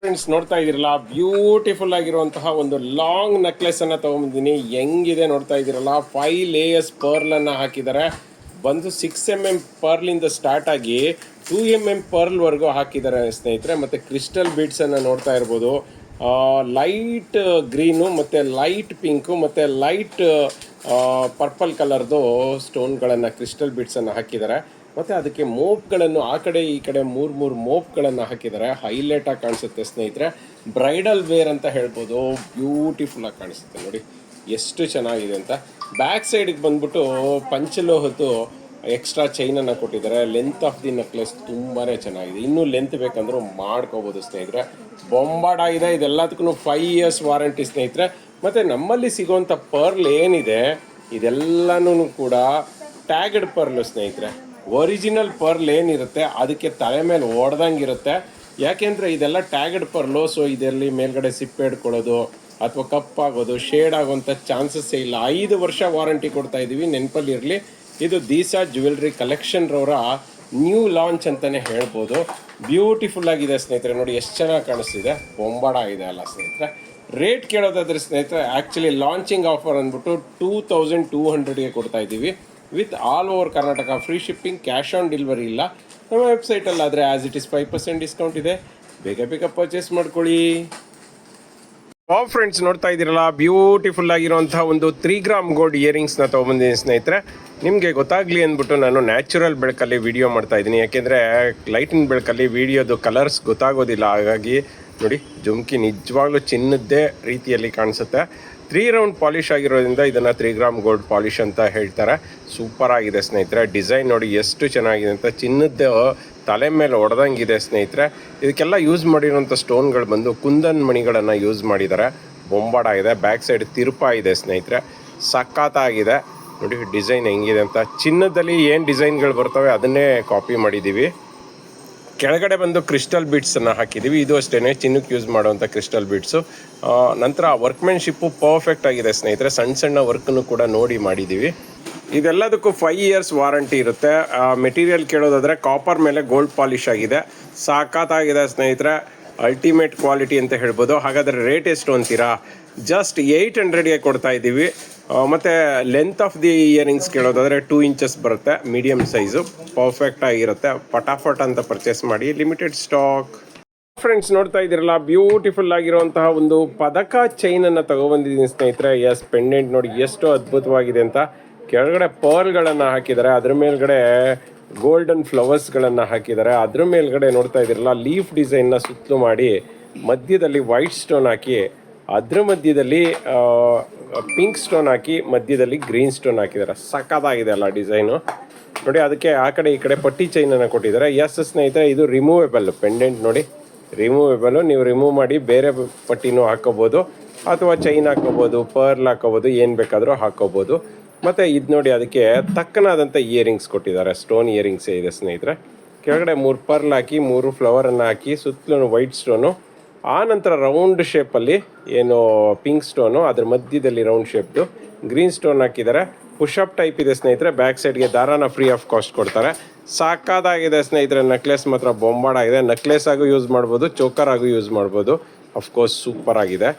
Friends ನೋಡ್ತಾ ಇದ್ದೀರಲ್ಲ, beautiful ಆಗಿರುವಂತಹ ಒಂದು ಲಾಂಗ್ ನೆಕ್ಲೆಸ್ ಅನ್ನ ತಗೊಂಡಿದ್ದೀನಿ. ಹೆಂಗಿದೆ ನೋಡ್ತಾ ಇದ್ದೀರಲ್ಲ, 5 ಲೇಯರ್ಸ್ ಪರ್ಲ್ ಅನ್ನ ಹಾಕಿದ್ದಾರೆ. ಬಂದು 6 mm ಪರ್ಲಿಂದ ಸ್ಟಾರ್ಟ್ ಆಗಿ 2 mm ಪರ್ಲ್ವರೆಗೂ ಹಾಕಿದ್ದಾರೆ ಸ್ನೇಹಿತರೆ. ಮತ್ತು ಕ್ರಿಸ್ಟಲ್ ಬೀಡ್ಸ್ ಅನ್ನ ನೋಡ್ತಾ ಇರ್ಬೋದು. ಲೈಟ್ ಗ್ರೀನು ಮತ್ತು ಲೈಟ್ ಪಿಂಕು ಮತ್ತು ಲೈಟ್ ಪರ್ಪಲ್ ಕಲರ್ದು ಸ್ಟೋನ್ಗಳನ್ನು, ಕ್ರಿಸ್ಟಲ್ ಬೀಡ್ಸನ್ನು ಹಾಕಿದ್ದಾರೆ. ಮತ್ತು ಅದಕ್ಕೆ ಮೋಪ್ಗಳನ್ನು ಆ ಕಡೆ ಈ ಕಡೆ ಮೂರು ಮೋಪ್ಗಳನ್ನು ಹಾಕಿದ್ದಾರೆ. ಹೈಲೈಟಾಗಿ ಕಾಣಿಸುತ್ತೆ ಸ್ನೇಹಿತರೆ. ಬ್ರೈಡಲ್ ವೇರ್ ಅಂತ ಹೇಳ್ಬೋದು. ಬ್ಯೂಟಿಫುಲ್ಲಾಗಿ ಕಾಣಿಸುತ್ತೆ ನೋಡಿ ಎಷ್ಟು ಚೆನ್ನಾಗಿದೆ ಅಂತ. ಬ್ಯಾಕ್ ಸೈಡಿಗೆ ಬಂದ್ಬಿಟ್ಟು ಪಂಚಲೋಹದ್ದು ಎಕ್ಸ್ಟ್ರಾ ಚೈನನ್ನು ಕೊಟ್ಟಿದ್ದಾರೆ. ಲೆಂತ್ ಆಫ್ ದಿ ನೆಕ್ಲೆಸ್ ತುಂಬಾ ಚೆನ್ನಾಗಿದೆ. ಇನ್ನೂ ಲೆಂತ್ ಬೇಕಂದ್ರೂ ಮಾಡ್ಕೋಬೋದು ಸ್ನೇಹಿತರೆ. ಬೊಂಬಾಡಾಗಿದೆ. ಇದೆಲ್ಲದಕ್ಕೂ 5 years ವಾರಂಟಿ ಸ್ನೇಹಿತರೆ. ಮತ್ತು ನಮ್ಮಲ್ಲಿ ಸಿಗೋವಂಥ ಪರ್ಲ್ ಏನಿದೆ ಇದೆಲ್ಲನೂ ಕೂಡ ಟ್ಯಾಗಡ್ ಪರ್ಲು ಸ್ನೇಹಿತರೆ. ಒರಿಜಿನಲ್ ಪರ್ಲ್ ಏನಿರುತ್ತೆ ಅದಕ್ಕೆ ತಲೆ ಮೇಲೆ ಹೊಡೆದಂಗಿರುತ್ತೆ. ಯಾಕೆಂದರೆ ಇದೆಲ್ಲ ಟ್ಯಾಗಡ್ ಪರ್ಲು. ಸೊ ಇದರಲ್ಲಿ ಮೇಲ್ಗಡೆ ಸಿಪ್ಪೆ ಹಿಡ್ಕೊಳ್ಳೋದು ಅಥವಾ ಕಪ್ಪಾಗೋದು, ಶೇಡ್ ಆಗೋವಂಥ ಚಾನ್ಸಸ್ಸೇ ಇಲ್ಲ. 5 ವರ್ಷ ವಾರಂಟಿ ಕೊಡ್ತಾ ಇದ್ದೀವಿ, ನೆನಪಲ್ಲಿರಲಿ. ಇದು ದೀಸಾ ಜ್ಯುವೆಲ್ರಿ ಕಲೆಕ್ಷನ್ರವರ ನ್ಯೂ ಲಾಂಚ್ ಅಂತಲೇ ಹೇಳ್ಬೋದು. ಬ್ಯೂಟಿಫುಲ್ ಆಗಿದೆ ಸ್ನೇಹಿತರೆ. ನೋಡಿ ಎಷ್ಟು ಚೆನ್ನಾಗಿ ಕಾಣಿಸ್ತಿದೆ. ಬೊಂಬಾಡ ಆಗಿದೆ ಅಲ್ಲ ಸ್ನೇಹಿತರೆ. ರೇಟ್ ಕೇಳೋದಾದ್ರೆ ಸ್ನೇಹಿತರೆ, ಆ್ಯಕ್ಚುಲಿ ಲಾಂಚಿಂಗ್ ಆಫರ್ ಅಂದ್ಬಿಟ್ಟು 2200ಗೆ ಕೊಡ್ತಾ ಇದ್ದೀವಿ. With all over Karnataka free shipping, cash on delivery ಇಲ್ಲ. ನಮ್ಮ ವೆಬ್ಸೈಟಲ್ಲಾದರೆ ಆ್ಯಸ್ ಇಟ್ ಇಸ್ 5% ಡಿಸ್ಕೌಂಟ್ ಇದೆ. ಬೇಗ ಪರ್ಚೇಸ್ ಮಾಡ್ಕೊಳ್ಳಿ. ಫ್ರೆಂಡ್ಸ್ ನೋಡ್ತಾ ಇದ್ದೀರಲ್ಲ, ಬ್ಯೂಟಿಫುಲ್ ಆಗಿರುವಂತಹ ಒಂದು 3 ಗ್ರಾಮ್ ಗೋಲ್ಡ್ ಇಯರಿಂಗ್ಸ್ನ ತೊಗೊಂಬಂದಿದ್ದೀನಿ ಸ್ನೇಹಿತರೆ. ನಿಮಗೆ ಗೊತ್ತಾಗಲಿ ಅಂದ್ಬಿಟ್ಟು ನಾನು ನ್ಯಾಚುರಲ್ ಬೆಳಕಲ್ಲಿ ವಿಡಿಯೋ ಮಾಡ್ತಾ ಇದ್ದೀನಿ. ಯಾಕೆಂದರೆ ಲೈಟಿನ ಬೆಳಕಲ್ಲಿ ವಿಡಿಯೋದು ಕಲರ್ಸ್ ಗೊತ್ತಾಗೋದಿಲ್ಲ. ಹಾಗಾಗಿ ನೋಡಿ, ಜುಮ್ಕಿ ನಿಜವಾಗ್ಲೂ ಚಿನ್ನದ್ದೇ ರೀತಿಯಲ್ಲಿ ಕಾಣಿಸುತ್ತೆ. 3 ರೌಂಡ್ ಪಾಲಿಷ್ ಆಗಿರೋದ್ರಿಂದ ಇದನ್ನು 3 ಗ್ರಾಮ್ ಗೋಲ್ಡ್ ಪಾಲಿಷ್ ಅಂತ ಹೇಳ್ತಾರೆ. ಸೂಪರ್ ಆಗಿದೆ ಸ್ನೇಹಿತರೆ. ಡಿಸೈನ್ ನೋಡಿ ಎಷ್ಟು ಚೆನ್ನಾಗಿದೆ ಅಂತ. ಚಿನ್ನದ ತಲೆ ಮೇಲೆ ಹೊಡೆದಂಗಿದೆ ಸ್ನೇಹಿತರೆ. ಇದಕ್ಕೆಲ್ಲ ಯೂಸ್ ಮಾಡಿರೋಂಥ ಸ್ಟೋನ್ಗಳು ಬಂದು ಕುಂದನ್ ಮಣಿಗಳನ್ನು ಯೂಸ್ ಮಾಡಿದ್ದಾರೆ. ಬೊಂಬಾಡಾಗಿದೆ. ಬ್ಯಾಕ್ ಸೈಡ್ ತಿರುಪ ಇದೆ ಸ್ನೇಹಿತರೆ. ಸಖತ್ತಾಗಿದೆ ನೋಡಿ ಡಿಸೈನ್ ಹೆಂಗಿದೆ ಅಂತ. ಚಿನ್ನದಲ್ಲಿ ಏನು ಡಿಸೈನ್ಗಳು ಬರ್ತವೆ ಅದನ್ನೇ ಕಾಪಿ ಮಾಡಿದ್ದೀವಿ. ಕೆಳಗಡೆ ಬಂದು ಕ್ರಿಸ್ಟಲ್ ಬೀಡ್ಸನ್ನು ಹಾಕಿದ್ದೀವಿ. ಇದು ಅಷ್ಟೇ ಚಿನ್ನಕ್ಕೆ ಯೂಸ್ ಮಾಡುವಂಥ ಕ್ರಿಸ್ಟಲ್ ಬೀಡ್ಸು. ನಂತರ ವರ್ಕ್ಮೆನ್ಶಿಪ್ಪು ಪರ್ಫೆಕ್ಟ್ ಆಗಿದೆ ಸ್ನೇಹಿತರೆ. ಸಣ್ಣ ವರ್ಕನ್ನು ಕೂಡ ನೋಡಿ ಮಾಡಿದ್ದೀವಿ. ಇದೆಲ್ಲದಕ್ಕೂ 5 years ವಾರಂಟಿ ಇರುತ್ತೆ. ಮೆಟೀರಿಯಲ್ ಕೇಳೋದಾದರೆ ಕಾಪರ್ ಮೇಲೆ ಗೋಲ್ಡ್ ಪಾಲಿಷ್ ಆಗಿದೆ. ಸಾಕಾಗಿದೆ ಸ್ನೇಹಿತರೆ. ಅಲ್ಟಿಮೇಟ್ ಕ್ವಾಲಿಟಿ ಅಂತ ಹೇಳ್ಬೋದು. ಹಾಗಾದರೆ ರೇಟ್ ಎಷ್ಟು ಅಂತೀರಾ? ಜಸ್ಟ್ 800ಗೆ ಕೊಡ್ತಾ ಇದ್ದೀವಿ. ಮತ್ತು ಲೆಂತ್ ಆಫ್ ದಿ ಇಯರಿಂಗ್ಸ್ ಕೇಳೋದಾದರೆ 2 inches ಬರುತ್ತೆ. ಮೀಡಿಯಮ್ ಸೈಜು ಪರ್ಫೆಕ್ಟ್ ಆಗಿರುತ್ತೆ. ಫಟಾಫಟ್ ಅಂತ ಪರ್ಚೇಸ್ ಮಾಡಿ. Limited stock. ಫ್ರೆಂಡ್ಸ್ ನೋಡ್ತಾ ಇದ್ದೀರಲ್ಲ, ಬ್ಯೂಟಿಫುಲ್ ಆಗಿರುವಂತಹ ಒಂದು ಪದಕ ಚೈನನ್ನು ತಗೊಬಂದಿದ್ದೀನಿ ಸ್ನೇಹಿತರೆ. ಎಸ್, ಪೆಂಡೆಂಟ್ ನೋಡಿ ಎಷ್ಟು ಅದ್ಭುತವಾಗಿದೆ ಅಂತ. ಕೆಳಗಡೆ ಪರ್ಲ್ಗಳನ್ನು ಹಾಕಿದ್ದಾರೆ. ಅದ್ರ ಮೇಲ್ಗಡೆ ಗೋಲ್ಡನ್ ಫ್ಲವರ್ಸ್ಗಳನ್ನು ಹಾಕಿದ್ದಾರೆ. ಅದ್ರ ಮೇಲ್ಗಡೆ ನೋಡ್ತಾ ಇದ್ದೀರಲ್ಲ, ಲೀಫ್ ಡಿಸೈನ್ನ ಸುತ್ತಲೂ ಮಾಡಿ ಮಧ್ಯದಲ್ಲಿ ವೈಟ್ ಸ್ಟೋನ್ ಹಾಕಿ, ಅದ್ರ ಮಧ್ಯದಲ್ಲಿ ಪಿಂಕ್ ಸ್ಟೋನ್ ಹಾಕಿ, ಮಧ್ಯದಲ್ಲಿ ಗ್ರೀನ್ ಸ್ಟೋನ್ ಹಾಕಿದ್ದಾರೆ. ಸಖತ್ತಾಗಿದೆ ಅಲ್ಲ ಡಿಸೈನು ನೋಡಿ. ಅದಕ್ಕೆ ಆ ಕಡೆ ಈ ಕಡೆ ಪಟ್ಟಿ ಚೈನನ್ನು ಕೊಟ್ಟಿದ್ದಾರೆ. ಎಸ್ ಸ್ನೇಹಿತರೆ, ಇದು ರಿಮೂವೇಬಲ್ ಪೆಂಡೆಂಟ್ ನೋಡಿ. ರಿಮೂವೇಬಲು. ನೀವು ರಿಮೂವ್ ಮಾಡಿ ಬೇರೆ ಪಟ್ಟಿನೂ ಹಾಕೋಬೋದು ಅಥವಾ ಚೈನ್ ಹಾಕೋಬೋದು, ಪರ್ಲ್ ಹಾಕೋಬೋದು, ಏನು ಬೇಕಾದರೂ ಹಾಕೋಬೋದು. ಮತ್ತು ಇದು ನೋಡಿ, ಅದಕ್ಕೆ ತಕ್ಕನಾದಂಥ ಇಯರಿಂಗ್ಸ್ ಕೊಟ್ಟಿದ್ದಾರೆ. ಸ್ಟೋನ್ ಇಯರಿಂಗ್ಸೇ ಇದೆ ಸ್ನೇಹಿತರೆ. ಕೆಳಗಡೆ 3 ಪರ್ಲ್ ಹಾಕಿ 3 ಫ್ಲವರನ್ನು ಹಾಕಿ ಸುತ್ತಲೂ ವೈಟ್ ಸ್ಟೋನು, ಆ ನಂತರ ರೌಂಡ್ ಶೇಪಲ್ಲಿ ಏನು ಪಿಂಕ್ ಸ್ಟೋನು, ಅದ್ರ ಮಧ್ಯದಲ್ಲಿ ರೌಂಡ್ ಶೇಪ್ದು ಗ್ರೀನ್ ಸ್ಟೋನ್ ಹಾಕಿದ್ದಾರೆ. ಪುಷಪ್ ಟೈಪ್ ಇದೆ ಸ್ನೇಹಿತರೆ. ಬ್ಯಾಕ್ ಸೈಡ್ಗೆ ದಾರಾನ ಫ್ರೀ ಆಫ್ ಕಾಸ್ಟ್ ಕೊಡ್ತಾರೆ. ಸಾಕಾಗಿದೆ ಸ್ನೇಹಿತರೆ. ನೆಕ್ಲೆಸ್ ಮಾತ್ರ ಬೊಂಬಾಡಾಗಿದೆ. ನೆಕ್ಲೆಸ್ ಆಗು ಯೂಸ್ ಮಾಡ್ಬೋದು, ಚೋಕರ್ ಆಗು ಯೂಸ್ ಮಾಡ್ಬೋದು. ಅಫ್ಕೋರ್ಸ್ ಸೂಪರ್ ಆಗಿದೆ.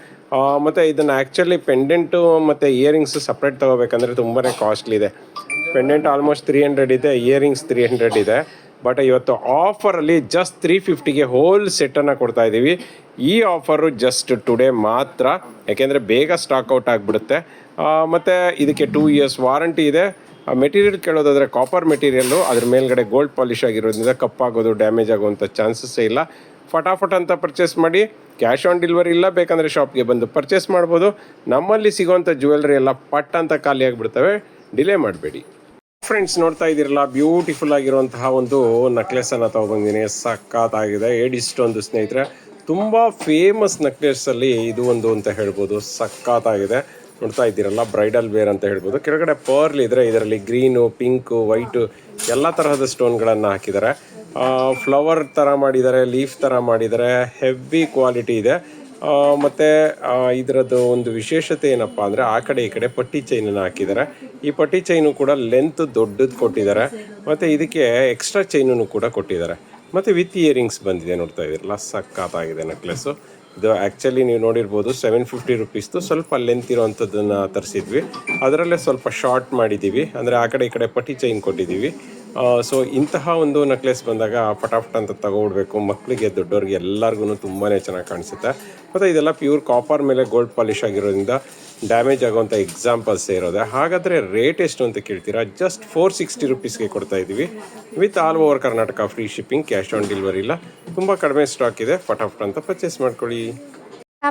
ಮತ್ತು ಇದನ್ನು ಆ್ಯಕ್ಚುಲಿ ಪೆಂಡೆಂಟು ಮತ್ತು ಇಯರಿಂಗ್ಸು ಸಪ್ರೇಟ್ ತೊಗೋಬೇಕಂದ್ರೆ ತುಂಬಾ ಕಾಸ್ಟ್ಲಿ ಇದೆ. ಪೆಂಡೆಂಟ್ ಆಲ್ಮೋಸ್ಟ್ 300 ಇದೆ, ಇಯರಿಂಗ್ಸ್ 300 ಇದೆ. ಬಟ್ ಇವತ್ತು ಆಫರಲ್ಲಿ ಜಸ್ಟ್ 350ಗೆ ಹೋಲ್ ಸೆಟ್ಟನ್ನು ಕೊಡ್ತಾ ಇದ್ದೀವಿ. ಈ ಆಫರು ಜಸ್ಟ್ ಟುಡೇ ಮಾತ್ರ, ಯಾಕೆಂದರೆ ಬೇಗ ಸ್ಟಾಕ್ ಔಟ್ ಆಗಿಬಿಡುತ್ತೆ. ಮತ್ತು ಇದಕ್ಕೆ 2 years ವಾರಂಟಿ ಇದೆ. ಮೆಟೀರಿಯಲ್ ಕೇಳೋದಾದರೆ ಕಾಪರ್ ಮೆಟೀರಿಯಲ್ಲು, ಅದ್ರ ಮೇಲ್ಗಡೆ ಗೋಲ್ಡ್ ಪಾಲಿಷ್ ಆಗಿರೋದ್ರಿಂದ ಕಪ್ಪಾಗೋದು, ಡ್ಯಾಮೇಜ್ ಆಗುವಂಥ ಚಾನ್ಸಸ್ಸೇ ಇಲ್ಲ. ಫಟಾಫಟ್ ಅಂತ ಪರ್ಚೇಸ್ ಮಾಡಿ. ಕ್ಯಾಶ್ ಆನ್ ಡೆಲಿವರಿ ಇಲ್ಲ, ಬೇಕಂದರೆ ಶಾಪ್ಗೆ ಬಂದು ಪರ್ಚೇಸ್ ಮಾಡ್ಬೋದು. ನಮ್ಮಲ್ಲಿ ಸಿಗೋವಂಥ ಜ್ಯುವೆಲ್ರಿ ಎಲ್ಲ ಪಟ್ ಅಂತ ಖಾಲಿ ಆಗಿಬಿಡ್ತವೆ. ಡಿಲೇ ಮಾಡಬೇಡಿ. ಫ್ರೆಂಡ್ಸ್ ನೋಡ್ತಾ ಇದ್ದೀರಲ್ಲ, ಬ್ಯೂಟಿಫುಲ್ ಆಗಿರುವಂತಹ ಒಂದು ನೆಕ್ಲೆಸನ್ನು ತೊಗೊಬಂದಿನಿ. ಸಖತ್ತಾಗಿದೆ. ಇಷ್ಟೊಂದು ಸ್ನೇಹಿತರೆ, ತುಂಬ ಫೇಮಸ್ ನೆಕ್ಲೆಸಲ್ಲಿ ಇದು ಒಂದು ಅಂತ ಹೇಳ್ಬೋದು. ಸಖತ್ತಾಗಿದೆ. ನೋಡ್ತಾ ಇದ್ದೀರಲ್ಲ, ಬ್ರೈಡಲ್ ವೇರ್ ಅಂತ ಹೇಳ್ಬೋದು. ಕೆಳಗಡೆ ಪರ್ಲ್ ಇದ್ದರೆ ಇದರಲ್ಲಿ ಗ್ರೀನು, ಪಿಂಕು, ವೈಟು ಎಲ್ಲ ತರಹದ ಸ್ಟೋನ್ಗಳನ್ನು ಹಾಕಿದ್ದಾರೆ. ಫ್ಲವರ್ ಥರ ಮಾಡಿದ್ದಾರೆ, ಲೀಫ್ ಥರ ಮಾಡಿದ್ದಾರೆ. ಹೆವಿ ಕ್ವಾಲಿಟಿ ಇದೆ. ಮತ್ತು ಇದರದ್ದು ಒಂದು ವಿಶೇಷತೆ ಏನಪ್ಪ ಅಂದರೆ, ಆ ಕಡೆ ಈ ಕಡೆ ಪಟ್ಟಿ ಚೈನನ್ನು ಹಾಕಿದ್ದಾರೆ. ಈ ಪಟ್ಟಿ ಚೈನು ಕೂಡ ಲೆಂತ್ ದೊಡ್ಡದು ಕೊಟ್ಟಿದ್ದಾರೆ. ಮತ್ತು ಇದಕ್ಕೆ ಎಕ್ಸ್ಟ್ರಾ ಚೈನನ್ನು ಕೂಡ ಕೊಟ್ಟಿದ್ದಾರೆ. ಮತ್ತು ವಿತ್ ಇಯರಿಂಗ್ಸ್ ಬಂದಿದೆ, ನೋಡ್ತಾ ಇದ್ದೀರಲ್ಲ, ಸಕ್ಕತ್ತಾಗಿದೆ ನೆಕ್ಲೆಸ್ಸು. ಇದು ಆ್ಯಕ್ಚುಲಿ ನೀವು ನೋಡಿರ್ಬೋದು 750 ರುಪೀಸ್ದು ಸ್ವಲ್ಪ ಲೆಂತ್ ಇರೋವಂಥದ್ದನ್ನು ತರಿಸಿದ್ವಿ. ಅದರಲ್ಲೇ ಸ್ವಲ್ಪ ಶಾರ್ಟ್ ಮಾಡಿದ್ದೀವಿ, ಅಂದರೆ ಆ ಕಡೆ ಈ ಕಡೆ ಪಟ್ಟಿ ಚೈನ್ ಕೊಟ್ಟಿದ್ದೀವಿ. ಸೊ ಇಂತಹ ಒಂದು ನೆಕ್ಲೆಸ್ ಬಂದಾಗ ಪಟಾಫಟ್ ಅಂತ ತಗೊಬಿಡ್ಬೇಕು. ಮಕ್ಕಳಿಗೆ, ದೊಡ್ಡವ್ರಿಗೆ, ಎಲ್ಲರಿಗೂ ತುಂಬಾ ಚೆನ್ನಾಗಿ ಕಾಣಿಸುತ್ತೆ. ಮತ್ತು ಇದೆಲ್ಲ ಪ್ಯೂರ್ ಕಾಪರ್ ಮೇಲೆ ಗೋಲ್ಡ್ ಪಾಲಿಶ್ ಆಗಿರೋದ್ರಿಂದ ಡ್ಯಾಮೇಜ್ ಆಗುವಂಥ ಎಕ್ಸಾಂಪಲ್ಸೇ ಇರೋದೆ. ಹಾಗಾದರೆ ರೇಟ್ ಎಷ್ಟು ಅಂತ ಕೇಳ್ತೀರಾ? ಜಸ್ಟ್ 460 ರುಪೀಸ್ಗೆ ಕೊಡ್ತಾ ಇದ್ದೀವಿ. With all over Karnataka free shipping, cash on delivery ಇಲ್ಲ. ತುಂಬ ಕಡಿಮೆ ಸ್ಟಾಕ್ ಇದೆ, ಫಟಾಫಟ್ ಅಂತ ಪರ್ಚೇಸ್ ಮಾಡ್ಕೊಳ್ಳಿ.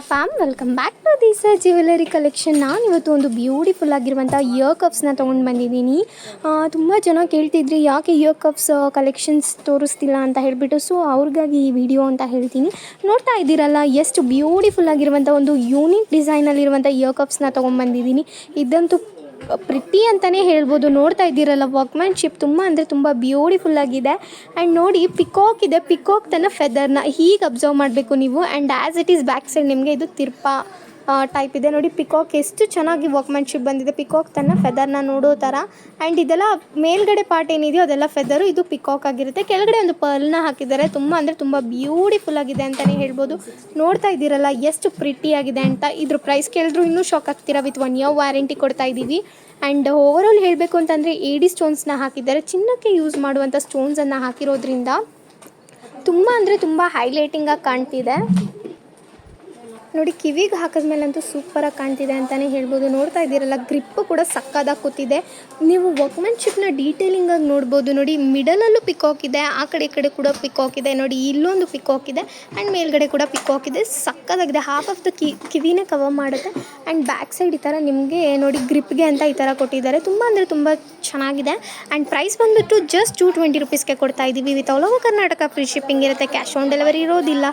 Fam, welcome back to this jewellery collection. ನಾನು ಇವತ್ತು ಒಂದು ಬ್ಯೂಟಿಫುಲ್ ಆಗಿರುವಂಥ ಇಯರ್ ಕಪ್ಸ್ನ ತೊಗೊಂಡು ಬಂದಿದ್ದೀನಿ. ತುಂಬ ಜನ ಕೇಳ್ತಿದ್ರಿ ಯಾಕೆ ಇಯರ್ ಕಪ್ಸ್ ಕಲೆಕ್ಷನ್ಸ್ ತೋರಿಸ್ತಿಲ್ಲ ಅಂತ ಹೇಳಿಬಿಟ್ಟು. ಸೊ ಅವ್ರಿಗಾಗಿ ಈ ವಿಡಿಯೋ ಅಂತ ಹೇಳ್ತೀನಿ. ನೋಡ್ತಾ ಇದ್ದೀರಲ್ಲ ಎಷ್ಟು ಬ್ಯೂಟಿಫುಲ್ ಆಗಿರುವಂಥ ಒಂದು ಯೂನಿಕ್ ಡಿಸೈನಲ್ಲಿರುವಂಥ ಇಯರ್ ಕಪ್ಸ್ನ ತೊಗೊಂಡ್ಬಂದಿದ್ದೀನಿ. ಇದಂತೂ ಪ್ರಿಟಿ ಅಂತಲೇ ಹೇಳ್ಬೋದು. ನೋಡ್ತಾ ಇದ್ದೀರಲ್ಲ, ವರ್ಕ್ಮ್ಯಾನ್ಶಿಪ್ ತುಂಬ ಅಂದರೆ ತುಂಬ ಬ್ಯೂಟಿಫುಲ್ ಆಗಿದೆ. ಆ್ಯಂಡ್ ನೋಡಿ, ಪಿಕಾಕ್ ಇದೆ. ಪಿಕಾಕ್ ತನ್ನ ಫೆದರ್ನ ಹೀಗೆ ಅಬ್ಸರ್ವ್ ಮಾಡಬೇಕು ನೀವು. And as it is back side ನಿಮಗೆ ಇದು ತಿರ್ಪ ಟೈಪ್ ಇದೆ. ನೋಡಿ ಪಿಕಾಕ್ ಎಷ್ಟು ಚೆನ್ನಾಗಿ ವರ್ಕ್ಮ್ಯಾನ್ಶಿಪ್ ಬಂದಿದೆ. ಪಿಕಾಕ್ ತನ್ನ ಫೆದರ್ನ ನೋಡೋ ಥರ. ಆ್ಯಂಡ್ ಇದೆಲ್ಲ ಮೇಲ್ಗಡೆ ಪಾರ್ಟ್ ಏನಿದೆಯೋ ಅದೆಲ್ಲ ಫೆದರು, ಇದು ಪಿಕಾಕ್ ಆಗಿರುತ್ತೆ. ಕೆಳಗಡೆ ಒಂದು ಪರ್ಲ್ನ ಹಾಕಿದ್ದಾರೆ. ತುಂಬ ಅಂದರೆ ತುಂಬ ಬ್ಯೂಟಿಫುಲ್ ಆಗಿದೆ ಅಂತಲೇ ಹೇಳ್ಬೋದು. ನೋಡ್ತಾ ಇದ್ದೀರಲ್ಲ ಎಷ್ಟು ಪ್ರಿಟಿ ಆಗಿದೆ ಅಂತ. ಇದ್ರ ಪ್ರೈಸ್ ಕೇಳಿದ್ರು ಇನ್ನೂ ಶಾಕ್ ಆಗ್ತೀರಾ. ವಿತ್ 1 year ವ್ಯಾರಂಟಿ ಕೊಡ್ತಾ ಇದ್ದೀವಿ. ಆ್ಯಂಡ್ ಓವರಾಲ್ ಹೇಳಬೇಕು ಅಂತಂದರೆ AD ಸ್ಟೋನ್ಸ್ನ ಹಾಕಿದ್ದಾರೆ. ಚಿನ್ನಕ್ಕೆ ಯೂಸ್ ಮಾಡುವಂಥ ಸ್ಟೋನ್ಸನ್ನು ಹಾಕಿರೋದ್ರಿಂದ ತುಂಬ ಅಂದರೆ ತುಂಬ ಹೈಲೈಟಿಂಗಾಗಿ ಕಾಣ್ತಿದೆ. ನೋಡಿ, ಕಿವಿಗೆ ಹಾಕಿದ್ಮೇಲಂತೂ ಸೂಪರಾಗಿ ಕಾಣ್ತಿದೆ ಅಂತಲೇ ಹೇಳ್ಬೋದು. ನೋಡ್ತಾ ಇದ್ದೀರಲ್ಲ, ಗ್ರಿಪ್ಪು ಕೂಡ ಸಕ್ಕದಾಗಿ ಕೂತಿದೆ. ನೀವು ವರ್ಕ್ಮ್ಯಾನ್ಶಿಪ್ನ ಡೀಟೇಲಿಂಗಾಗಿ ನೋಡ್ಬೋದು. ನೋಡಿ, ಮಿಡಲಲ್ಲೂ ಪಿಕಾಕ್ ಇದೆ, ಆ ಕಡೆ ಈ ಕಡೆ ಕೂಡ ಪಿಕಾಕ್ ಇದೆ. ನೋಡಿ, ಇಲ್ಲೊಂದು ಪಿಕಾಕ್ ಇದೆ ಆ್ಯಂಡ್ ಮೇಲ್ಗಡೆ ಕೂಡ ಪಿಕಾಕ್ ಇದೆ. ಸಕ್ಕದಾಗಿದೆ. ಹಾಫ್ ಆಫ್ ದ ಕಿವಿನೇ ಕವರ್ ಮಾಡುತ್ತೆ. ಆ್ಯಂಡ್ ಬ್ಯಾಕ್ ಸೈಡ್ ಈ ಥರ ನಿಮಗೆ ನೋಡಿ ಗ್ರಿಪ್ಗೆ ಅಂತ ಈ ಥರ ಕೊಟ್ಟಿದ್ದಾರೆ. ತುಂಬ ಅಂದರೆ ತುಂಬ ಚೆನ್ನಾಗಿದೆ. ಆ್ಯಂಡ್ ಪ್ರೈಸ್ ಬಂದುಬಿಟ್ಟು ಜಸ್ಟ್ 220 ರುಪೀಸ್ಗೆ ಕೊಡ್ತಾ ಇದ್ದೀವಿ. With all over Karnataka free shipping ಇರುತ್ತೆ, ಕ್ಯಾಶ್ ಆನ್ ಡೆಲಿವರಿ ಇರೋದಿಲ್ಲ.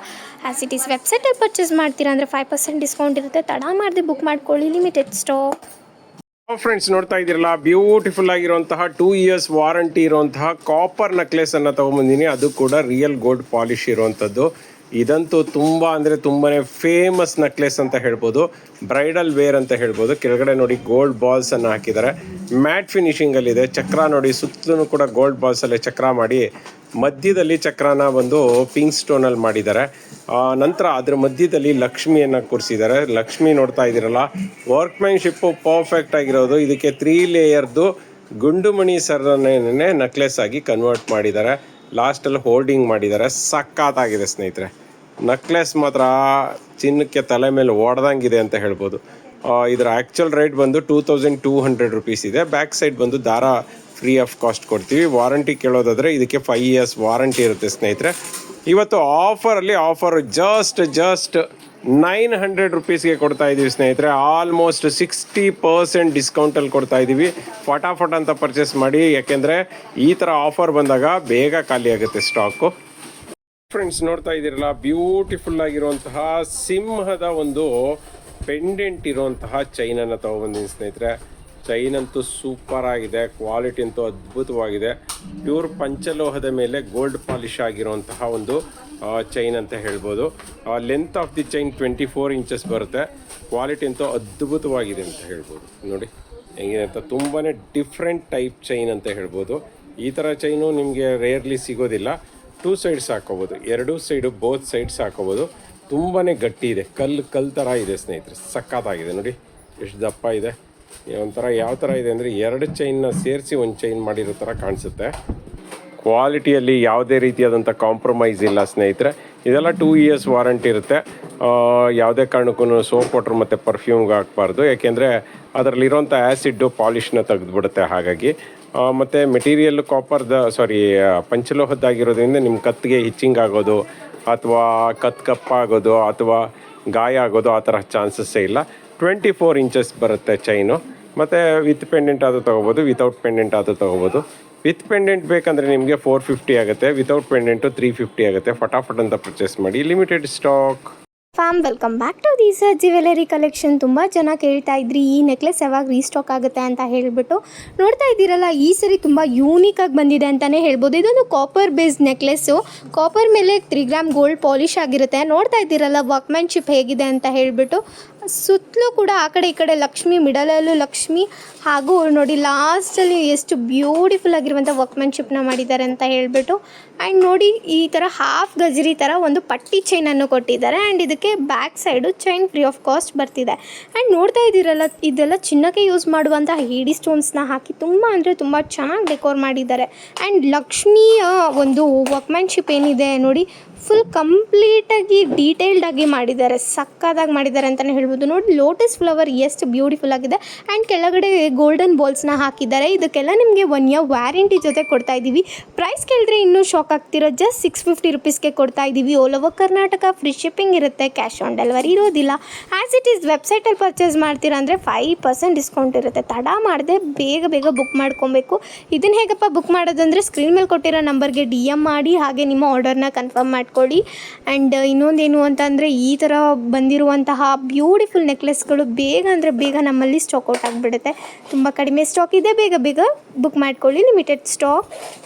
ಆ್ಯಸ್ ಇಟ್ ಈಸ್ ವೆಬ್ಸೈಟಲ್ಲಿ ಪರ್ಚೇಸ್ ಮಾಡ್ತೀರಾ ಅಂದರೆ 5% ಡಿಸ್ಕೌಂಟ್ ಇರುತ್ತೆ. ತಡ ಮಾಡದೆ ಬುಕ್ ಮಾಡ್ಕೊಳ್ಳಿ, ಲಿಮಿಟೆಡ್ ಸ್ಟಾಕ್. ಫ್ರೆಂಡ್ಸ್, ನೋಡ್ತಾ ಇದ್ದೀರಲ್ಲ, ಬ್ಯೂಟಿಫುಲ್ ಆಗಿರುವಂತಹ 2 years ವಾರಂಟಿ ಇರುವಂತಹ ಕಾಪರ್ ನೆಕ್ಲೆಸನ್ನು ತೊಗೊಂಬಂದಿನಿ. ಅದು ಕೂಡ ರಿಯಲ್ ಗೋಲ್ಡ್ ಪಾಲಿಶ್ ಇರುವಂಥದ್ದು. ಇದಂತೂ ತುಂಬ ಅಂದರೆ ತುಂಬಾ ಫೇಮಸ್ ನೆಕ್ಲೆಸ್ ಅಂತ ಹೇಳ್ಬೋದು. ಬ್ರೈಡಲ್ ವೇರ್ ಅಂತ ಹೇಳ್ಬೋದು. ಕೆಳಗಡೆ ನೋಡಿ ಗೋಲ್ಡ್ ಬಾಲ್ಸನ್ನು ಹಾಕಿದ್ದಾರೆ. ಮ್ಯಾಟ್ ಫಿನಿಷಿಂಗಲ್ಲಿದೆ. ಚಕ್ರ ನೋಡಿ, ಸುತ್ತಲೂ ಕೂಡ ಗೋಲ್ಡ್ ಬಾಲ್ಸಲ್ಲೇ ಚಕ್ರ ಮಾಡಿ ಮಧ್ಯದಲ್ಲಿ ಚಕ್ರನ ಒಂದು ಪಿಂಕ್ ಸ್ಟೋನಲ್ಲಿ ಮಾಡಿದ್ದಾರೆ. ನಂತರ ಅದ್ರ ಮಧ್ಯದಲ್ಲಿ ಲಕ್ಷ್ಮಿಯನ್ನು ಕೂರಿಸಿದ್ದಾರೆ. ಲಕ್ಷ್ಮಿ ನೋಡ್ತಾ ಇದ್ದೀರಲ್ಲ, ವರ್ಕ್ಮ್ಯಾನ್ಶಿಪ್ಪು ಪರ್ಫೆಕ್ಟ್ ಆಗಿರೋದು. ಇದಕ್ಕೆ 3 ಲೇಯರ್ದು ಗುಂಡುಮಣಿ ಸರನೇ ನೆಕ್ಲೆಸ್ ಆಗಿ ಕನ್ವರ್ಟ್ ಮಾಡಿದ್ದಾರೆ. ಲಾಸ್ಟಲ್ಲಿ ಹೋಲ್ಡಿಂಗ್ ಮಾಡಿದ್ದಾರೆ. ಸಕ್ಕತ್ತಾಗಿದೆ ಸ್ನೇಹಿತರೆ. ನೆಕ್ಲೆಸ್ ಮಾತ್ರ ಚಿನ್ನಕ್ಕೆ ತಲೆ ಮೇಲೆ ಓಡ್ದಂಗಿದೆ ಅಂತ ಹೇಳ್ಬೋದು. ಇದರ ಆ್ಯಕ್ಚುಲ್ ರೇಟ್ ಬಂದು 2200 ರುಪೀಸ್ ಇದೆ. ಬ್ಯಾಕ್ ಸೈಡ್ ಬಂದು ದಾರ ಫ್ರೀ ಆಫ್ ಕಾಸ್ಟ್ ಕೊಡ್ತೀವಿ. ವಾರಂಟಿ ಕೇಳೋದಾದರೆ ಇದಕ್ಕೆ 5 years ವಾರಂಟಿ ಇರುತ್ತೆ ಸ್ನೇಹಿತರೆ. ಇವತ್ತು ಆಫರ್ ಜಸ್ಟ್ 900 ರುಪೀಸ್ಗೆ ಕೊಡ್ತಾ ಇದ್ದೀವಿ ಸ್ನೇಹಿತರೆ. ಆಲ್ಮೋಸ್ಟ್ 60% ಡಿಸ್ಕೌಂಟಲ್ಲಿ ಕೊಡ್ತಾ ಇದ್ದೀವಿ. ಫಟಾಫಟ್ ಅಂತ ಪರ್ಚೇಸ್ ಮಾಡಿ, ಯಾಕೆಂದರೆ ಈ ಥರ ಆಫರ್ ಬಂದಾಗ ಬೇಗ ಖಾಲಿ ಆಗುತ್ತೆ ಸ್ಟಾಕು. ಫ್ರೆಂಡ್ಸ್, ನೋಡ್ತಾ ಇದ್ದೀರಲ್ಲ, ಬ್ಯೂಟಿಫುಲ್ ಆಗಿರುವಂತಹ ಸಿಂಹದ ಒಂದು ಪೆಂಡೆಂಟ್ ಇರುವಂತಹ ಚೈನನ್ನು ತೊಗೊಬಂದಿದ್ದೀನಿ ಸ್ನೇಹಿತರೆ. ಚೈನ್ ಅಂತೂ ಸೂಪರ್ ಆಗಿದೆ. ಕ್ವಾಲಿಟಿ ಅಂತೂ ಅದ್ಭುತವಾಗಿದೆ. ಪ್ಯೂರ್ ಪಂಚಲೋಹದ ಮೇಲೆ ಗೋಲ್ಡ್ ಪಾಲಿಶ್ ಆಗಿರುವಂತಹ ಒಂದು ಚೈನ್ ಅಂತ ಹೇಳ್ಬೋದು. Length of the chain 24 inches ಬರುತ್ತೆ. ಕ್ವಾಲಿಟಿ ಅಂತೂ ಅದ್ಭುತವಾಗಿದೆ ಅಂತ ಹೇಳ್ಬೋದು. ನೋಡಿ ಹೆಂಗಿದೆ ಅಂತ. ತುಂಬಾ ಡಿಫ್ರೆಂಟ್ ಟೈಪ್ ಚೈನ್ ಅಂತ ಹೇಳ್ಬೋದು. ಈ ಥರ ಚೈನು ನಿಮಗೆ ರೇರ್ಲಿ ಸಿಗೋದಿಲ್ಲ. 2 sides ಹಾಕೋಬೋದು, 2 ಸೈಡು ಬೋತ್ ಸೈಡ್ಸ್ ಹಾಕೋಬೋದು. ತುಂಬಾ ಗಟ್ಟಿ ಇದೆ. ಕಲ್ಲು ಥರ ಇದೆ ಸ್ನೇಹಿತರೆ. ಸಕ್ಕತ್ತಾಗಿದೆ. ನೋಡಿ ಎಷ್ಟು ದಪ್ಪ ಇದೆ. ಒಂಥರ ಯಾವ ಥರ ಇದೆ ಅಂದರೆ 2 ಚೈನ್ನ ಸೇರಿಸಿ ಒಂದು ಚೈನ್ ಮಾಡಿರೋ ಥರ ಕಾಣಿಸುತ್ತೆ. ಕ್ವಾಲಿಟಿಯಲ್ಲಿ ಯಾವುದೇ ರೀತಿಯಾದಂಥ ಕಾಂಪ್ರಮೈಸ್ ಇಲ್ಲ ಸ್ನೇಹಿತರೆ. ಇದೆಲ್ಲ 2 years ವಾರಂಟಿ ಇರುತ್ತೆ. ಯಾವುದೇ ಕಾರಣಕ್ಕೂ ಸೋಪ್ ವಾಟ್ರ್ ಮತ್ತು ಪರ್ಫ್ಯೂಮ್ಗೆ ಹಾಕಬಾರ್ದು, ಯಾಕೆಂದರೆ ಅದರಲ್ಲಿರೋಂಥ ಆ್ಯಸಿಡ್ಡು ಪಾಲಿಷ್ನ ತೆಗೆದುಬಿಡುತ್ತೆ. ಹಾಗಾಗಿ ಮತ್ತು ಮೆಟೀರಿಯಲ್ ಪಂಚಲೋಹದ್ದಾಗಿರೋದ್ರಿಂದ ನಿಮ್ಮ ಕತ್ತಿಗೆ ಹಿಚ್ಚಿಂಗ್ ಆಗೋದು ಅಥವಾ ಕಪ್ಪಾಗೋದು ಅಥವಾ ಗಾಯ ಆಗೋದು ಆ ಥರ ಚಾನ್ಸಸ್ಸೇ ಇಲ್ಲ. 24 inches ಬರುತ್ತೆ ಚೈನು. ಮತ್ತು ವಿತ್ ಪೆಂಡೆಂಟ್ ಆದರೂ ತೊಗೋಬೋದು, ವಿತೌಟ್ ಪೆಂಡೆಂಟ್ ಆದರೂ ತೊಗೋಬೋದು. ವಿತ್ ಪೆಂಡೆಂಟ್ ಬೇಕಂದರೆ ನಿಮಗೆ 450 ಆಗುತ್ತೆ, ವಿತೌಟ್ ಪೆಂಡೆಂಟು 350 ಆಗುತ್ತೆ. ಫಟಾಫಟ್ ಅಂತ ಪರ್ಚೇಸ್ ಮಾಡಿ, limited stock. Fam, welcome back to this jewellery collection. ತುಂಬ ಜನ ಕೇಳ್ತಾ ಇದ್ರಿ ಈ ನೆಕ್ಲೆಸ್ ಯಾವಾಗ ರೀಸ್ಟಾಕ್ ಆಗುತ್ತೆ ಅಂತ ಹೇಳಿಬಿಟ್ಟು. ನೋಡ್ತಾ ಇದ್ದೀರಲ್ಲ, ಈ ಸರಿ ತುಂಬ ಯೂನಿಕಾಗಿ ಬಂದಿದೆ ಅಂತಲೇ ಹೇಳ್ಬೋದು. ಇದೊಂದು ಕಾಪರ್ ಬೇಸ್ಡ್ ನೆಕ್ಲೆಸ್ಸು. ಕಾಪರ್ ಮೇಲೆ 3 ಗ್ರಾಮ್ ಗೋಲ್ಡ್ ಪಾಲಿಶ್ ಆಗಿರುತ್ತೆ. ನೋಡ್ತಾ ಇದ್ದೀರಲ್ಲ ವರ್ಕ್ಮ್ಯಾನ್ಶಿಪ್ ಹೇಗಿದೆ ಅಂತ ಹೇಳಿಬಿಟ್ಟು. ಸುತ್ತಲೂ ಕೂಡ ಆ ಕಡೆ ಈ ಕಡೆ ಲಕ್ಷ್ಮಿ, ಮಿಡಲಲ್ಲೂ ಲಕ್ಷ್ಮಿ, ಹಾಗೂ ನೋಡಿ ಲಾಸ್ಟಲ್ಲಿ ಎಷ್ಟು ಬ್ಯೂಟಿಫುಲ್ ಆಗಿರುವಂಥ ವರ್ಕ್ಮ್ಯಾನ್ಶಿಪ್ನ ಮಾಡಿದ್ದಾರೆ ಅಂತ ಹೇಳಿಬಿಟ್ಟು. ಆ್ಯಂಡ್ ನೋಡಿ ಈ ಥರ ಹಾಫ್ ಗಜರಿ ಥರ ಒಂದು ಪಟ್ಟಿ ಚೈನನ್ನು ಕೊಟ್ಟಿದ್ದಾರೆ. ಆ್ಯಂಡ್ ಇದಕ್ಕೆ back side chain free of cost ಬರ್ತಿದೆ. ಆ್ಯಂಡ್ ನೋಡ್ತಾ ಇದ್ದೀರಲ್ಲ, ಇದೆಲ್ಲ ಚಿನ್ನಕ್ಕೆ ಯೂಸ್ ಮಾಡುವಂಥ ಹೇಡಿ ಸ್ಟೋನ್ಸ್ನ ಹಾಕಿ ತುಂಬ ಅಂದರೆ ತುಂಬ ಚೆನ್ನಾಗಿ ಡೆಕೋರ್ ಮಾಡಿದ್ದಾರೆ. ಆ್ಯಂಡ್ ಲಕ್ಷ್ಮಿಯ ಒಂದು ವರ್ಕ್ಮ್ಯಾನ್ಶಿಪ್ ಏನಿದೆ ನೋಡಿ, ಫುಲ್ ಕಂಪ್ಲೀಟಾಗಿ ಡೀಟೇಲ್ಡಾಗಿ ಮಾಡಿದ್ದಾರೆ, ಸಕ್ಕದಾಗಿ ಮಾಡಿದ್ದಾರೆ ಅಂತಲೇ ಹೇಳ್ಬೋದು. ನೋಡಿ ಲೋಟಸ್ ಫ್ಲವರ್ ಎಷ್ಟು ಬ್ಯೂಟಿಫುಲ್ ಆಗಿದೆ. ಆ್ಯಂಡ್ ಕೆಳಗಡೆ ಗೋಲ್ಡನ್ ಬಾಲ್ಸ್ನ ಹಾಕಿದ್ದಾರೆ. ಇದಕ್ಕೆಲ್ಲ ನಿಮಗೆ 1 ಇಯರ್ ವ್ಯಾರಂಟಿ ಜೊತೆ ಕೊಡ್ತಾ ಇದ್ದೀವಿ. ಪ್ರೈಸ್ ಕೇಳಿದ್ರೆ ಇನ್ನೂ ಶಾಕ್ ಆಗ್ತಿರೋ, ಜಸ್ಟ್ 650 ರುಪೀಸ್ಗೆ ಕೊಡ್ತಾ ಇದ್ದೀವಿ. All over Karnataka free shipping ಇರುತ್ತೆ, ಕ್ಯಾಶ್ ಆನ್ ಡೆಲಿವರಿ ಇರೋದಿಲ್ಲ. ಆ್ಯಸ್ ಇಟ್ ಈಸ್ ವೆಬ್ಸೈಟಲ್ಲಿ ಪರ್ಚೇಸ್ ಮಾಡ್ತೀರಾ ಅಂದರೆ 5% ಡಿಸ್ಕೌಂಟ್ ಇರುತ್ತೆ. ತಡ ಮಾಡದೆ ಬೇಗ ಬೇಗ ಬುಕ್ ಮಾಡ್ಕೊಬೇಕು. ಇದನ್ನು ಹೇಗಪ್ಪ ಬುಕ್ ಮಾಡೋದಂದರೆ ಸ್ಕ್ರೀನ್ ಮೇಲೆ ಕೊಟ್ಟಿರೋ ನಂಬರ್ಗೆ DM ಮಾಡಿ, ಹಾಗೆ ನಿಮ್ಮ ಆರ್ಡರ್ನ ಕನ್ಫರ್ಮ್ ಮಾಡ್ಕೊಳ್ಳಿ. ಆ್ಯಂಡ್ ಇನ್ನೊಂದೇನು ಅಂತಂದರೆ, ಈ ಥರ ಬಂದಿರುವಂತಹ ಬ್ಯೂಟಿಫುಲ್ ನೆಕ್ಲೆಸ್ಗಳು ಬೇಗ ಅಂದರೆ ಬೇಗ ನಮ್ಮಲ್ಲಿ ಸ್ಟಾಕ್ ಔಟ್ ಆಗಿಬಿಡುತ್ತೆ. ತುಂಬ ಕಡಿಮೆ ಸ್ಟಾಕ್ ಇದೆ, ಬೇಗ ಬೇಗ ಬುಕ್ ಮಾಡ್ಕೊಳ್ಳಿ, limited stock.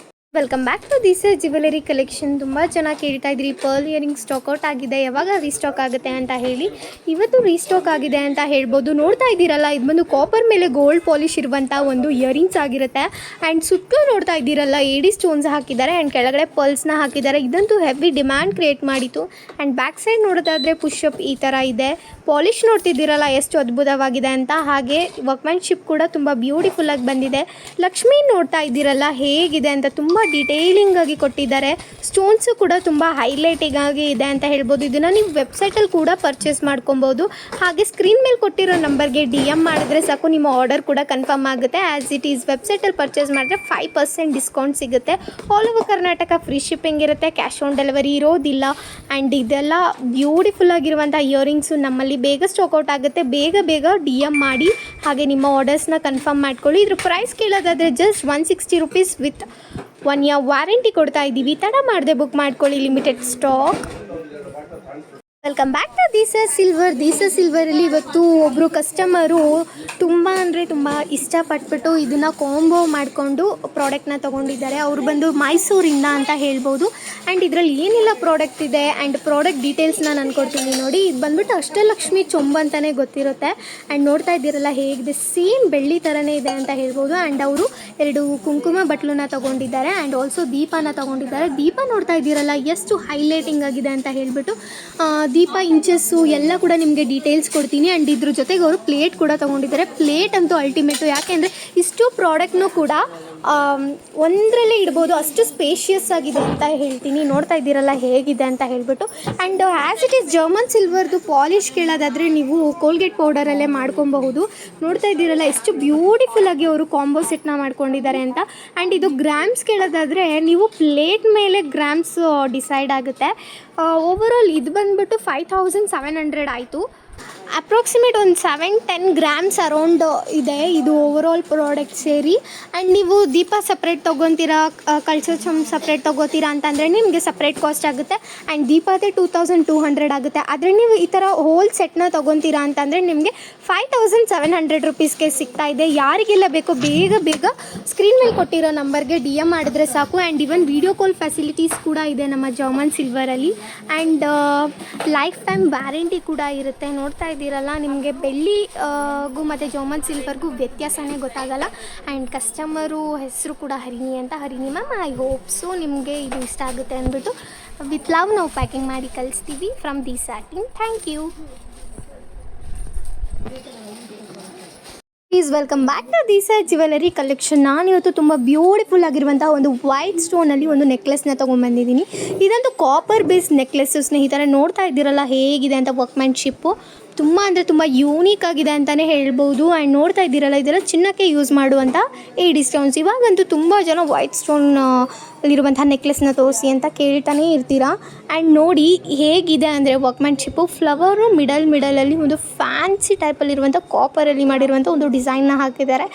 Welcome back to this jewellery collection. ತುಂಬ ಚೆನ್ನಾಗಿ ಕೇಳ್ತಾ ಇದ್ರಿ, ಪರ್ಲ್ ಇಯರಿಂಗ್ ಸ್ಟಾಕ್ ಔಟ್ ಆಗಿದೆ, ಯಾವಾಗ ರೀಸ್ಟಾಕ್ ಆಗುತ್ತೆ ಅಂತ ಹೇಳಿ. ಇವತ್ತು ರೀಸ್ಟಾಕ್ ಆಗಿದೆ ಅಂತ ಹೇಳ್ಬೋದು. ನೋಡ್ತಾ ಇದ್ದೀರಲ್ಲ, ಇದು ಬಂದು ಕಾಪರ್ ಮೇಲೆ ಗೋಲ್ಡ್ ಪಾಲಿಶ್ ಇರುವಂಥ ಒಂದು ಇಯರಿಂಗ್ಸ್ ಆಗಿರುತ್ತೆ. ಆ್ಯಂಡ್ ಸುತ್ತಲೂ ನೋಡ್ತಾ ಇದ್ದೀರಲ್ಲ, ಏಡಿ ಸ್ಟೋನ್ಸ್ ಹಾಕಿದ್ದಾರೆ ಆ್ಯಂಡ್ ಕೆಳಗಡೆ ಪರ್ಲ್ಸ್ನ ಹಾಕಿದ್ದಾರೆ. ಇದಂತೂ ಹೆವಿ ಡಿಮ್ಯಾಂಡ್ ಕ್ರಿಯೇಟ್ ಮಾಡಿತ್ತು. ಆ್ಯಂಡ್ ಬ್ಯಾಕ್ ಸೈಡ್ ನೋಡೋದಾದರೆ ಪುಷಪ್ ಈ ಥರ ಇದೆ. ಪಾಲಿಶ್ ನೋಡ್ತಿದ್ದೀರಲ್ಲ ಎಷ್ಟು ಅದ್ಭುತವಾಗಿದೆ ಅಂತ. ಹಾಗೆ ವರ್ಕ್ಮ್ಯಾನ್ಶಿಪ್ ಕೂಡ ತುಂಬ ಬ್ಯೂಟಿಫುಲ್ಲಾಗಿ ಬಂದಿದೆ. ಲಕ್ಷ್ಮಿ ನೋಡ್ತಾ ಇದ್ದೀರಲ್ಲ ಹೇಗಿದೆ ಅಂತ, ತುಂಬ ಡೀಟೇಲಿಂಗ್ ಆಗಿ ಕೊಟ್ಟಿದ್ದಾರೆ. ಸ್ಟೋನ್ಸು ಕೂಡ ತುಂಬ ಹೈಲೈಟಿಂಗ್ ಆಗಿ ಇದೆ ಅಂತ ಹೇಳ್ಬೋದು. ಇದನ್ನು ನೀವು ವೆಬ್ಸೈಟಲ್ಲಿ ಕೂಡ ಪರ್ಚೇಸ್ ಮಾಡ್ಕೊಬೋದು. ಹಾಗೆ ಸ್ಕ್ರೀನ್ ಮೇಲೆ ಕೊಟ್ಟಿರೋ ನಂಬರ್ಗೆ DM ಮಾಡಿದ್ರೆ ಸಾಕು, ನಿಮ್ಮ ಆರ್ಡರ್ ಕೂಡ ಕನ್ಫರ್ಮ್ ಆಗುತ್ತೆ. ಆ್ಯಸ್ ಇಟ್ ಈಸ್ ವೆಬ್ಸೈಟಲ್ಲಿ ಪರ್ಚೇಸ್ ಮಾಡಿದ್ರೆ 5% ಡಿಸ್ಕೌಂಟ್ ಸಿಗುತ್ತೆ. All over Karnataka free shipping ಇರುತ್ತೆ, ಕ್ಯಾಶ್ ಆನ್ ಡೆಲಿವರಿ ಇರೋದಿಲ್ಲ. ಆ್ಯಂಡ್ ಇದೆಲ್ಲ ಬ್ಯೂಟಿಫುಲ್ ಆಗಿರುವಂಥ ಇಯರಿಂಗ್ಸು ನಮ್ಮಲ್ಲಿ ಬೇಗ ಸ್ಟಾಕ್ ಔಟ್ ಆಗುತ್ತೆ. ಬೇಗ ಬೇಗ DM ಮಾಡಿ, ಹಾಗೆ ನಿಮ್ಮ ಆರ್ಡರ್ಸ್ನ ಕನ್ಫರ್ಮ್ ಮಾಡ್ಕೊಳ್ಳಿ. ಇದ್ರ ಪ್ರೈಸ್ ಕೇಳೋದಾದರೆ just 160 rupees with 1 year warranty ಕೊಡ್ತಾ ಇದ್ದೀವಿ. ತಡ ಮಾಡದೆ ಬುಕ್ ಮಾಡ್ಕೊಳ್ಳಿ, limited stock. Welcome back to Deesa ಸಿಲ್ವರಲ್ಲಿ ಇವತ್ತು ಒಬ್ಬರು ಕಸ್ಟಮರು ತುಂಬ ಅಂದರೆ ತುಂಬ ಇಷ್ಟಪಟ್ಬಿಟ್ಟು ಇದನ್ನು ಕಾಂಬೋ ಮಾಡಿಕೊಂಡು ಪ್ರಾಡಕ್ಟ್ನ ತೊಗೊಂಡಿದ್ದಾರೆ. ಅವರು ಬಂದು ಮೈಸೂರಿಂದ ಅಂತ ಹೇಳ್ಬೋದು. ಆ್ಯಂಡ್ ಇದರಲ್ಲಿ ಏನೆಲ್ಲ ಪ್ರಾಡಕ್ಟ್ ಇದೆ ಆ್ಯಂಡ್ ಪ್ರಾಡಕ್ಟ್ ಡೀಟೇಲ್ಸ್ನ ನಾನು ಕೊಡ್ತೀನಿ ನೋಡಿ. ಇದು ಬಂದ್ಬಿಟ್ಟು ಅಷ್ಟಲಕ್ಷ್ಮಿ ಚೊಂಬು ಅಂತಲೇ ಗೊತ್ತಿರುತ್ತೆ. ಆ್ಯಂಡ್ ನೋಡ್ತಾ ಇದ್ದೀರಲ್ಲ ಹೇಗಿದೆ, ಸೇಮ್ ಬೆಳ್ಳಿ ಥರನೇ ಇದೆ ಅಂತ ಹೇಳ್ಬೋದು. ಆ್ಯಂಡ್ ಅವರು 2 ಕುಂಕುಮ ಬಟ್ಲನ್ನ ತೊಗೊಂಡಿದ್ದಾರೆ ಆ್ಯಂಡ್ ಆಲ್ಸೋ ದೀಪನ ತೊಗೊಂಡಿದ್ದಾರೆ. ದೀಪ ನೋಡ್ತಾ ಇದ್ದೀರಲ್ಲ ಎಷ್ಟು ಹೈಲೈಟಿಂಗ್ ಆಗಿದೆ ಅಂತ ಹೇಳ್ಬಿಟ್ಟು. ದೀಪ ಇಂಚಸ್ಸು ಎಲ್ಲ ಕೂಡ ನಿಮಗೆ ಡೀಟೇಲ್ಸ್ ಕೊಡ್ತೀನಿ. ಆ್ಯಂಡ್ ಇದ್ರ ಜೊತೆಗೆ ಅವರು ಪ್ಲೇಟ್ ಕೂಡ ತೊಗೊಂಡಿದ್ದಾರೆ. ಪ್ಲೇಟ್ ಅಂತೂ ಅಲ್ಟಿಮೇಟು, ಯಾಕೆಂದರೆ ಇಷ್ಟು ಪ್ರಾಡಕ್ಟ್ನೂ ಕೂಡ ಒಂದರಲ್ಲೇ ಇಡ್ಬೋದು, ಅಷ್ಟು ಸ್ಪೇಷಿಯಸ್ ಆಗಿದೆ ಅಂತ ಹೇಳ್ತೀನಿ. ನೋಡ್ತಾ ಇದ್ದೀರಲ್ಲ ಹೇಗಿದೆ ಅಂತ ಹೇಳ್ಬಿಟ್ಟು. And as it is German ಸಿಲ್ವರ್ದು ಪಾಲಿಶ್ ಕೇಳೋದಾದರೆ ನೀವು ಕೋಲ್ಗೇಟ್ ಪೌಡರಲ್ಲೇ ಮಾಡ್ಕೊಬಹುದು. ನೋಡ್ತಾ ಇದ್ದೀರಲ್ಲ ಎಷ್ಟು ಬ್ಯೂಟಿಫುಲ್ಲಾಗಿ ಅವರು ಕಾಂಬೋ ಸೆಟ್ನ ಮಾಡ್ಕೊಂಡಿದ್ದಾರೆ ಅಂತ. ಆ್ಯಂಡ್ ಇದು ಗ್ರಾಮ್ಸ್ ಕೇಳೋದಾದರೆ ನೀವು ಪ್ಲೇಟ್ ಮೇಲೆ ಗ್ರಾಮ್ಸ್ ಡಿಸೈಡ್ ಆಗುತ್ತೆ. ಓವರಾಲ್ ಇದು ಬಂದುಬಿಟ್ಟು 5700 ಆಯಿತು. ಅಪ್ರಾಕ್ಸಿಮೇಟ್ ಒಂದು 7-10 ಗ್ರಾಮ್ಸ್ ಅರೌಂಡ್ ಇದೆ ಇದು ಓವರಾಲ್ ಪ್ರಾಡಕ್ಟ್ ಸೇರಿ. ಆ್ಯಂಡ್ ನೀವು ದೀಪ ಸಪ್ರೇಟ್ ತೊಗೊತೀರಾ, ಕಳಸ ಚೊಂಬು ಸಪ್ರೇಟ್ ತೊಗೋತೀರಾ ಅಂತಂದರೆ ನಿಮಗೆ ಸಪ್ರೇಟ್ ಕಾಸ್ಟ್ ಆಗುತ್ತೆ. ಆ್ಯಂಡ್ ದೀಪದೇ 2200 ಆಗುತ್ತೆ. ಆದರೆ ನೀವು ಈ ಥರ ಹೋಲ್ ಸೆಟ್ನ ತೊಗೊತೀರಾ ಅಂತಂದರೆ ನಿಮಗೆ 5700 ರುಪೀಸ್ಗೆ ಸಿಗ್ತಾ ಇದೆ. ಯಾರಿಗೆಲ್ಲ ಬೇಕೋ ಬೇಗ ಬೇಗ ಸ್ಕ್ರೀನ್ ಮೇಲೆ ಕೊಟ್ಟಿರೋ ನಂಬರ್ಗೆ DM ಮಾಡಿದ್ರೆ ಸಾಕು. And even video call facilities ಕೂಡ ಇದೆ ನಮ್ಮ ಜರ್ಮನ್ ಸಿಲ್ವರಲ್ಲಿ. ಆ್ಯಂಡ್ ಲೈಫ್ ಟೈಮ್ ವ್ಯಾರಂಟಿ ಕೂಡ ಇರುತ್ತೆ. ನೋಡ್ತಾ ಇದ್ದೀರಲ್ಲ, ನಿಮಗೆ ಬೆಳ್ಳಿಗೂ ಮತ್ತು ಜರ್ಮನ್ ಸಿಲ್ವರ್ಗೂ ವ್ಯತ್ಯಾಸನೇ ಗೊತ್ತಾಗಲ್ಲ. ಆ್ಯಂಡ್ ಕಸ್ಟಮರು ಹೆಸರು ಕೂಡ ಹರಿಣಿ ಅಂತ. Harini ma'am, I hope so ನಿಮಗೆ ಇದು ಇಷ್ಟ ಆಗುತ್ತೆ ಅಂದ್ಬಿಟ್ಟು ವಿತ್ ಲವ್ ನಾವು ಪ್ಯಾಕಿಂಗ್ ಮಾಡಿ ಕಳಿಸ್ತೀವಿ from Deesa team. Thank you. Please welcome back to Deesa jewellery collection. ನಾನಿವತ್ತು ತುಂಬ ಬ್ಯೂಟಿಫುಲ್ ಆಗಿರುವಂಥ ಒಂದು ವೈಟ್ ಸ್ಟೋನಲ್ಲಿ ಒಂದು ನೆಕ್ಲೆಸ್ನ ತೊಗೊಂಡ್ಬಂದಿದ್ದೀನಿ. ಇದಂತೂ ಕಾಪರ್ ಬೇಸ್ ನೆಕ್ಲೆಸ್ಸು ಸ್ನೇಹಿತರೆ. ನೋಡ್ತಾ ಇದ್ದೀರಲ್ಲ ಹೇಗಿದೆ ಅಂತ ವರ್ಕ್ಮ್ಯಾನ್ಶಿಪ್ಪು. ತುಂಬ ಅಂದರೆ ತುಂಬ ಯೂನಿಕ್ ಆಗಿದೆ ಅಂತಲೇ ಹೇಳ್ಬೋದು. ಆ್ಯಂಡ್ ನೋಡ್ತಾ ಇದ್ದೀರಲ್ಲ, ಇದೆಲ್ಲ ಚಿನ್ನಕ್ಕೆ ಯೂಸ್ ಮಾಡುವಂಥ ಏಡಿ ಸ್ಟೋನ್ಸ್. ಇವಾಗಂತೂ ತುಂಬ ಜನ ವೈಟ್ ಸ್ಟೋನ್ ಇರುವಂಥ ನೆಕ್ಲೆಸ್ನ ತೋರಿಸಿ ಅಂತ ಕೇಳ್ತಾನೆ ಇರ್ತೀರಾ. ಆ್ಯಂಡ್ ನೋಡಿ ಹೇಗಿದೆ ಅಂದರೆ ವರ್ಕ್ಮ್ಯಾನ್ಶಿಪ್ಪು. ಫ್ಲವರು ಮಿಡಲಲ್ಲಿ ಒಂದು ಫ್ಯಾನ್ಸಿ ಟೈಪಲ್ಲಿರುವಂಥ ಕಾಪರಲ್ಲಿ ಮಾಡಿರುವಂಥ ಒಂದು ಡಿಸೈನ್ನ ಹಾಕಿದ್ದಾರೆ.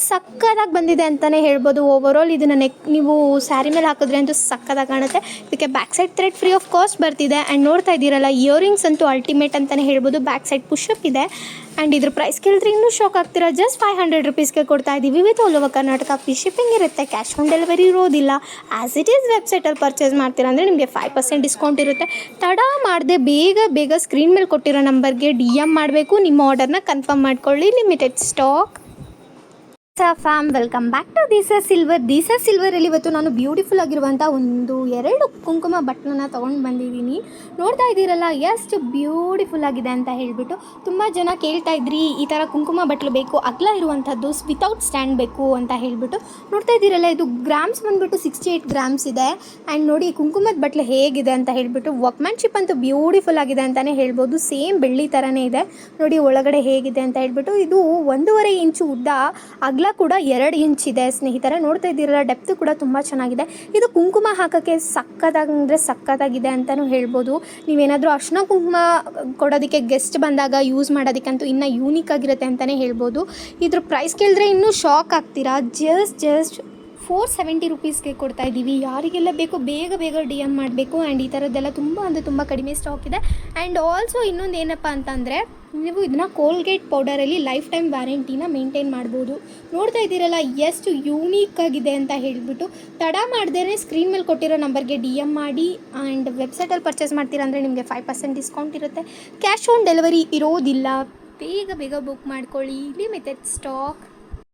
ಸಕ್ಕತ್ತಾಗಿ ಬಂದಿದೆ ಅಂತಲೇ ಹೇಳ್ಬೋದು. ಓವರಾಲ್ ಇದನ್ನು ನೀವು ಸ್ಯಾರಿ ಮೇಲೆ ಹಾಕಿದ್ರೆ ಅಂತೂ ಸಕ್ಕತ್ತಾಗಿ ಕಾಣುತ್ತೆ. ಇದಕ್ಕೆ back side thread free of cost ಬರ್ತಿದೆ. ಆ್ಯಂಡ್ ನೋಡ್ತಾ ಇದ್ದೀರಲ್ಲ, ಇಯರಿಂಗ್ಸ್ ಅಂತೂ ಅಲ್ಟಿಮೇಟ್ ಅಂತಲೇ ಹೇಳ್ಬೋದು. ಬ್ಯಾಕ್ ಸೈಡ್ ಸೆಟ್ ಪುಷಪ್ ಇದೆ. ಆ್ಯಂಡ್ ಇದ್ರ ಪ್ರೈಸ್ ಕೇಳಿದ್ರೆ ಇನ್ನೂ ಶಾಕ್ ಆಗ್ತೀರಾ. ಜಸ್ಟ್ 500 ರುಪೀಸ್ಗೆ ಕೊಡ್ತಾ ಇದ್ದೀವಿ. With all over Karnataka free shipping ಇರುತ್ತೆ. ಕ್ಯಾಶ್ ಆನ್ ಡೆಲಿವರಿ ಇರೋದಿಲ್ಲ. ಆ್ಯಸ್ ಇಟ್ ಈಸ್ ವೆಬ್ಸೈಟಲ್ಲಿ ಪರ್ಚೇಸ್ ಮಾಡ್ತೀರಾ ಅಂದರೆ ನಿಮಗೆ 5% ಡಿಸ್ಕೌಂಟ್ ಇರುತ್ತೆ. ತಡ ಮಾಡದೆ ಬೇಗ ಸ್ಕ್ರೀನ್ ಮೇಲೆ ಕೊಟ್ಟಿರೋ ನಂಬರ್ಗೆ DM ಮಾಡಬೇಕು. ನಿಮ್ಮ ಆರ್ಡರ್ನ ಕನ್ಫರ್ಮ್ ಮಾಡ್ಕೊಳ್ಳಿ. Limited stock. Fam welcome back to Deesa ಸಿಲ್ವರಲ್ಲಿ ಇವತ್ತು ನಾನು ಬ್ಯೂಟಿಫುಲ್ ಆಗಿರುವಂಥ ಎರಡು ಕುಂಕುಮ ಬಟ್ಟಲನ್ನ ತೊಗೊಂಡು ಬಂದಿದ್ದೀನಿ. ನೋಡ್ತಾ ಇದ್ದೀರಲ್ಲ ಎಷ್ಟು ಬ್ಯೂಟಿಫುಲ್ ಆಗಿದೆ ಅಂತ ಹೇಳಿಬಿಟ್ಟು ತುಂಬ ಜನ ಕೇಳ್ತಾ ಇದ್ರಿ ಈ ಥರ ಕುಂಕುಮ ಬಟ್ಟಲು ಬೇಕು, ಅಗಲ ಇರುವಂಥದ್ದು, ವಿತೌಟ್ ಸ್ಟ್ಯಾಂಡ್ ಬೇಕು ಅಂತ ಹೇಳಿಬಿಟ್ಟು. ನೋಡ್ತಾ ಇದ್ದೀರಲ್ಲ ಇದು ಗ್ರಾಮ್ಸ್ ಬಂದುಬಿಟ್ಟು 68 ಗ್ರಾಮ್ಸ್ ಇದೆ. ಆ್ಯಂಡ್ ನೋಡಿ ಕುಂಕುಮದ ಬಟ್ಟಲು ಹೇಗಿದೆ ಅಂತ ಹೇಳಿಬಿಟ್ಟು ವರ್ಕ್ಮ್ಯಾನ್ಶಿಪ್ ಅಂತೂ ಬ್ಯೂಟಿಫುಲ್ ಆಗಿದೆ ಅಂತಲೇ ಹೇಳ್ಬೋದು. ಸೇಮ್ ಬೆಳ್ಳಿ ಥರನೇ ಇದೆ ನೋಡಿ ಒಳಗಡೆ ಹೇಗಿದೆ ಅಂತ ಹೇಳ್ಬಿಟ್ಟು. ಇದು 1.5 ಇಂಚು ಉದ್ದ, ಅಗಲ ಕೂಡ 2 ಇಂಚ್ ಇದೆ ಸ್ನೇಹಿತರೆ. ನೋಡ್ತಾ ಇದ್ದೀರಲ್ಲ ಡೆಪ್ತ್ ಕೂಡ ತುಂಬ ಚೆನ್ನಾಗಿದೆ. ಇದು ಕುಂಕುಮ ಹಾಕೋಕ್ಕೆ ಸಕ್ಕತ್ತಾಗಿದೆ ಅಂತಲೂ ಹೇಳ್ಬೋದು. ನೀವೇನಾದರೂ ಅರ್ಶಿನ ಕುಂಕುಮ ಕೊಡೋದಕ್ಕೆ ಗೆಸ್ಟ್ ಬಂದಾಗ ಯೂಸ್ ಮಾಡೋದಕ್ಕಂತೂ ಇನ್ನೂ ಯೂನಿಕ್ ಆಗಿರುತ್ತೆ ಅಂತಲೇ ಹೇಳ್ಬೋದು. ಇದ್ರ ಪ್ರೈಸ್ ಕೇಳಿದ್ರೆ ಇನ್ನೂ ಶಾಕ್ ಆಗ್ತೀರಾ. ಜಸ್ಟ್ 470 ರುಪೀಸ್ಗೆ ಕೊಡ್ತಾ ಇದ್ದೀವಿ. ಯಾರಿಗೆಲ್ಲ ಬೇಕೋ ಬೇಗ DM ಮಾಡಬೇಕು. ಆ್ಯಂಡ್ ಈ ಥರದ್ದೆಲ್ಲ ತುಂಬ ಕಡಿಮೆ ಸ್ಟಾಕ್ ಇದೆ. ಆ್ಯಂಡ್ ಆಲ್ಸೋ ಇನ್ನೊಂದು ಏನಪ್ಪ ಅಂತಂದರೆ ನೀವು ಇದನ್ನು ಕೋಲ್ಗೇಟ್ ಪೌಡರಲ್ಲಿ ಲೈಫ್ ಟೈಮ್ ವ್ಯಾರಂಟಿನ ಮೇಂಟೈನ್ ಮಾಡ್ಬೋದು. ನೋಡ್ತಾ ಇದ್ದೀರಲ್ಲ ಎಷ್ಟು ಯೂನೀಕ್ ಆಗಿದೆ ಅಂತ ಹೇಳಿಬಿಟ್ಟು. ತಡ ಮಾಡ್ದೇ ಸ್ಕ್ರೀನ್ ಮೇಲೆ ಕೊಟ್ಟಿರೋ ನಂಬರ್ಗೆ DM ಮಾಡಿ. ಆ್ಯಂಡ್ ವೆಬ್ಸೈಟಲ್ಲಿ ಪರ್ಚೇಸ್ ಮಾಡ್ತೀರಾ ಅಂದರೆ ನಿಮಗೆ 5% ಡಿಸ್ಕೌಂಟ್ ಇರುತ್ತೆ. ಕ್ಯಾಶ್ ಆನ್ ಡೆಲಿವರಿ ಇರೋದಿಲ್ಲ. ಬೇಗ ಬುಕ್ ಮಾಡ್ಕೊಳ್ಳಿ. Limited stock.